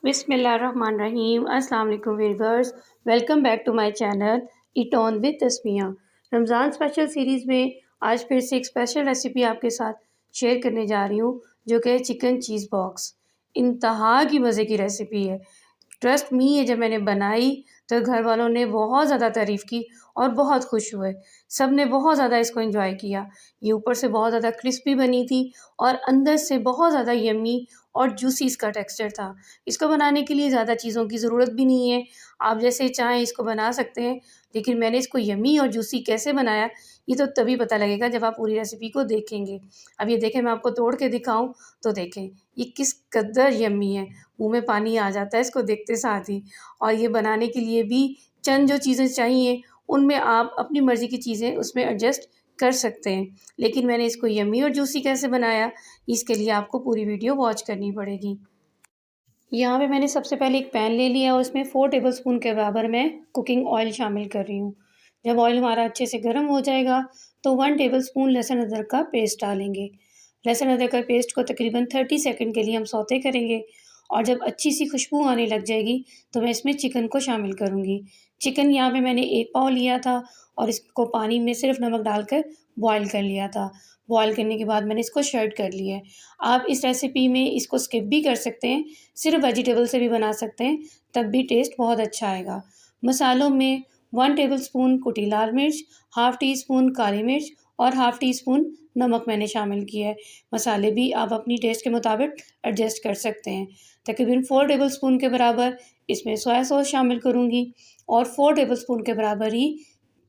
बिस्मिल्लाहिर्रहमानिर्रहीम। अस्सलाम वालेकुम viewers, welcome back to my channel eat on with Tasmiya. Ramzan special series में आज फिर से एक स्पेशल रेसिपी आपके साथ शेयर करने जा रही हूँ, जो कि है चिकन चीज़ बॉक्स। इंतहा की मज़े की रेसिपी है। ट्रस्ट मी, ये जब मैंने बनाई तो घर वालों ने बहुत ज़्यादा तारीफ़ की और बहुत खुश हुए। सब ने बहुत ज़्यादा इसको एंजॉय किया। ये ऊपर से बहुत ज़्यादा क्रिस्पी बनी थी और अंदर से बहुत ज़्यादा यम्मी और जूसी इसका टेक्सचर था। इसको बनाने के लिए ज़्यादा चीज़ों की ज़रूरत भी नहीं है। आप जैसे चाहें इसको बना सकते हैं, लेकिन मैंने इसको यम्मी और जूसी कैसे बनाया, ये तो तभी पता लगेगा जब आप पूरी रेसिपी को देखेंगे। अब ये देखें, मैं आपको तोड़ के दिखाऊँ तो देखें, ये किस कदर यम्मी है। मुँह में पानी आ जाता है इसको देखते साथ ही। और ये बनाने के लिए भी चंद जो चीज़ें चाहिए, उनमें आप अपनी मर्ज़ी की चीज़ें उसमें एडजस्ट कर सकते हैं। लेकिन मैंने इसको यम्मी और जूसी कैसे बनाया, इसके लिए आपको पूरी वीडियो वॉच करनी पड़ेगी। यहाँ पे मैंने सबसे पहले एक पैन ले लिया और उसमें 4 टेबलस्पून के बराबर मैं कुकिंग ऑयल शामिल कर रही हूँ। जब ऑयल हमारा अच्छे से गर्म हो जाएगा, तो 1 टेबलस्पून लहसुन अदरक का पेस्ट डालेंगे। लहसुन अदरक का पेस्ट को तकरीबन 30 सेकंड के लिए हम सौते करेंगे और जब अच्छी सी खुशबू आने लग जाएगी, तो मैं इसमें चिकन को शामिल करूँगी। चिकन यहाँ पे मैंने 1 पाव लिया था और इसको पानी में सिर्फ़ नमक डालकर बॉयल कर लिया था। बॉयल करने के बाद मैंने इसको शर्ड कर लिया है। आप इस रेसिपी में इसको स्किप भी कर सकते हैं, सिर्फ़ वेजिटेबल से भी बना सकते हैं, तब भी टेस्ट बहुत अच्छा आएगा। मसालों में 1 टेबलस्पून कुटी लाल मिर्च, हाफ़ टी स्पून काली मिर्च और हाफ़ टी स्पून नमक मैंने शामिल किया है। मसाले भी आप अपनी टेस्ट के मुताबिक एडजस्ट कर सकते हैं। तकरीबन 4 टेबलस्पून के बराबर इसमें सोया सॉस शामिल करूँगी और 4 टेबलस्पून के बराबर ही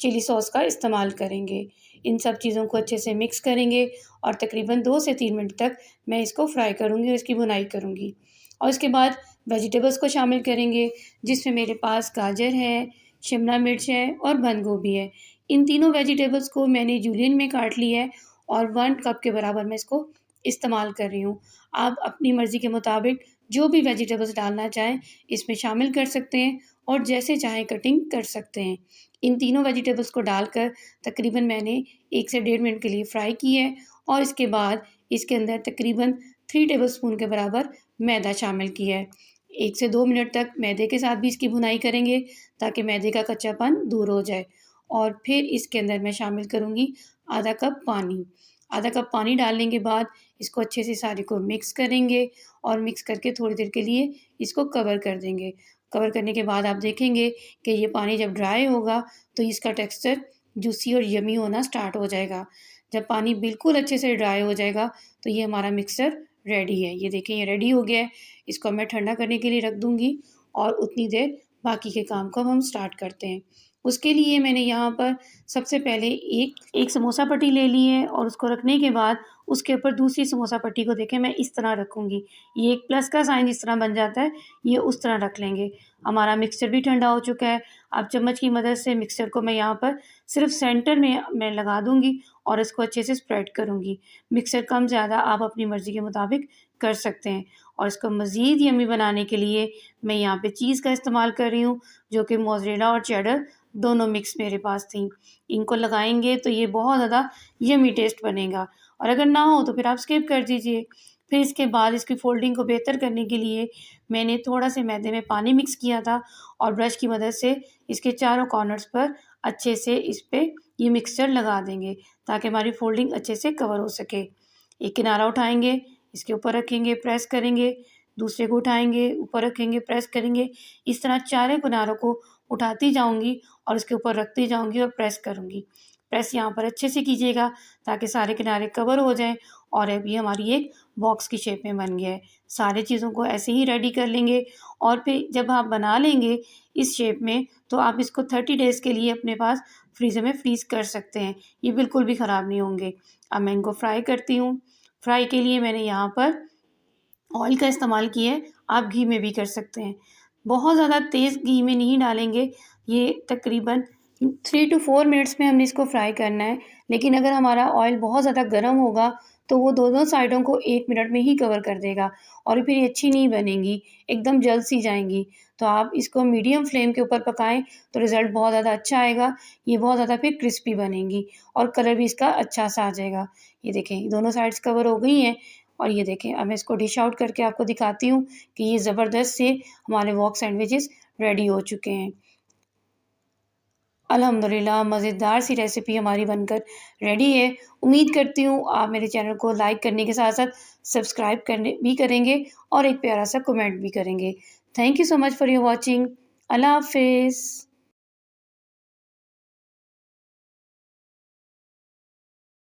चिली सॉस का इस्तेमाल करेंगे। इन सब चीज़ों को अच्छे से मिक्स करेंगे और तकरीबन 2 से 3 मिनट तक मैं इसको फ्राई करूँगी और इसकी भुनाई करूँगी। और उसके बाद वेजिटेबल्स को शामिल करेंगे, जिसमें मेरे पास गाजर है, शिमला मिर्च है और बंद गोभी है। इन तीनों वेजिटेबल्स को मैंने जूलियन में काट लिया है और 1 कप के बराबर मैं इसको इस्तेमाल कर रही हूँ। आप अपनी मर्ज़ी के मुताबिक जो भी वेजिटेबल्स डालना चाहें, इसमें शामिल कर सकते हैं और जैसे चाहें कटिंग कर सकते हैं। इन तीनों वेजिटेबल्स को डालकर तकरीबन मैंने 1 से डेढ़ मिनट के लिए फ्राई की है और इसके बाद इसके अंदर तकरीबन 3 टेबलस्पून के बराबर मैदा शामिल किया है। 1 से 2 मिनट तक मैदे के साथ भी इसकी भुनाई करेंगे, ताकि मैदे का कच्चापन दूर हो जाए और फिर इसके अंदर मैं शामिल करूँगी आधा कप पानी। आधा कप पानी डालने के बाद इसको अच्छे से सारे को मिक्स करेंगे और मिक्स करके थोड़ी देर के लिए इसको कवर कर देंगे। कवर करने के बाद आप देखेंगे कि ये पानी जब ड्राई होगा, तो इसका टेक्सचर जूसी और यम्मी होना स्टार्ट हो जाएगा। जब पानी बिल्कुल अच्छे से ड्राई हो जाएगा, तो ये हमारा मिक्सचर रेडी है। ये देखें, ये रेडी हो गया है। इसको मैं ठंडा करने के लिए रख दूँगी और उतनी देर बाकी के काम को अब हम स्टार्ट करते हैं। उसके लिए मैंने यहाँ पर सबसे पहले एक समोसा पट्टी ले ली है और उसको रखने के बाद उसके ऊपर दूसरी समोसा पट्टी को देखें मैं इस तरह रखूँगी। ये एक प्लस का साइन जिस तरह बन जाता है, ये उस तरह रख लेंगे। हमारा मिक्सचर भी ठंडा हो चुका है। अब चम्मच की मदद से मिक्सचर को मैं यहाँ पर सिर्फ़ सेंटर में मैं लगा दूँगी और इसको अच्छे से स्प्रेड करूँगी। मिक्सचर कम-ज़्यादा आप अपनी मर्ज़ी के मुताबिक कर सकते हैं और इसको मज़ीद यम्मी बनाने के लिए मैं यहाँ पे चीज़ का इस्तेमाल कर रही हूँ, जो कि मोज़रेला और चेडर दोनों मिक्स मेरे पास थी। इनको लगाएँगे तो ये बहुत ज़्यादा यम्मी टेस्ट बनेगा और अगर ना हो तो फिर आप स्किप कर दीजिए। फिर इसके बाद इसकी फ़ोल्डिंग को बेहतर करने के लिए मैंने थोड़ा-से मैदे में पानी मिक्स किया था और ब्रश की मदद से इसके चारों कॉर्नर्स पर अच्छे से इस पे ये मिक्सचर लगा देंगे, ताकि हमारी फ़ोल्डिंग अच्छे से कवर हो सके। एक किनारा उठाएँगे, इसके ऊपर रखेंगे, प्रेस करेंगे, दूसरे को उठाएँगे, ऊपर रखेंगे, प्रेस करेंगे। इस तरह चारों किनारों को उठाती जाऊँगी और इसके ऊपर रखती जाऊँगी और प्रेस करूँगी। प्रेस यहाँ पर अच्छे से कीजिएगा, ताकि सारे किनारे कवर हो जाएँ और अब ये हमारी एक बॉक्स की शेप में बन गया है। सारी चीज़ों को ऐसे ही रेडी कर लेंगे और फिर जब आप बना लेंगे इस शेप में, तो आप इसको 30 डेज़ के लिए अपने पास फ्रीज़र में फ्रीज़ कर सकते हैं। ये बिल्कुल भी ख़राब नहीं होंगे। अब मैं इनको फ्राई करती हूँ। फ्राई के लिए मैंने यहाँ पर ऑयल का इस्तेमाल किया है, आप घी में भी कर सकते हैं। बहुत ज़्यादा तेज़ घी में नहीं डालेंगे, ये तकरीबन 3 टू 4 मिनट्स में हमने इसको फ्राई करना है। लेकिन अगर हमारा ऑयल बहुत ज़्यादा गर्म होगा, तो वो दोनों साइडों को 1 मिनट में ही कवर कर देगा और फिर ये अच्छी नहीं बनेंगी, एकदम जल सी जाएँगी। तो आप इसको मीडियम फ्लेम के ऊपर पकाएँ, तो रिज़ल्ट बहुत ज़्यादा अच्छा आएगा। ये बहुत ज़्यादा फिर क्रिस्पी बनेंगी और कलर भी इसका अच्छा-सा आ जाएगा। ये देखें, दोनों साइड्स कवर हो गई हैं और ये देखें, अब मैं इसको डिश आउट करके आपको दिखाती हूँ कि ये ज़बरदस्त से हमारे वॉक सैंडविचेस रेडी हो चुके हैं। अल्हम्दुलिल्लाह मज़ेदार सी रेसिपी हमारी बनकर रेडी है। उम्मीद करती हूँ आप मेरे चैनल को लाइक करने के साथ-साथ सब्सक्राइब करने भी करेंगे और एक प्यारा-सा कमेंट भी करेंगे। Thank you so much for your watching. Allah हाफ़िज़।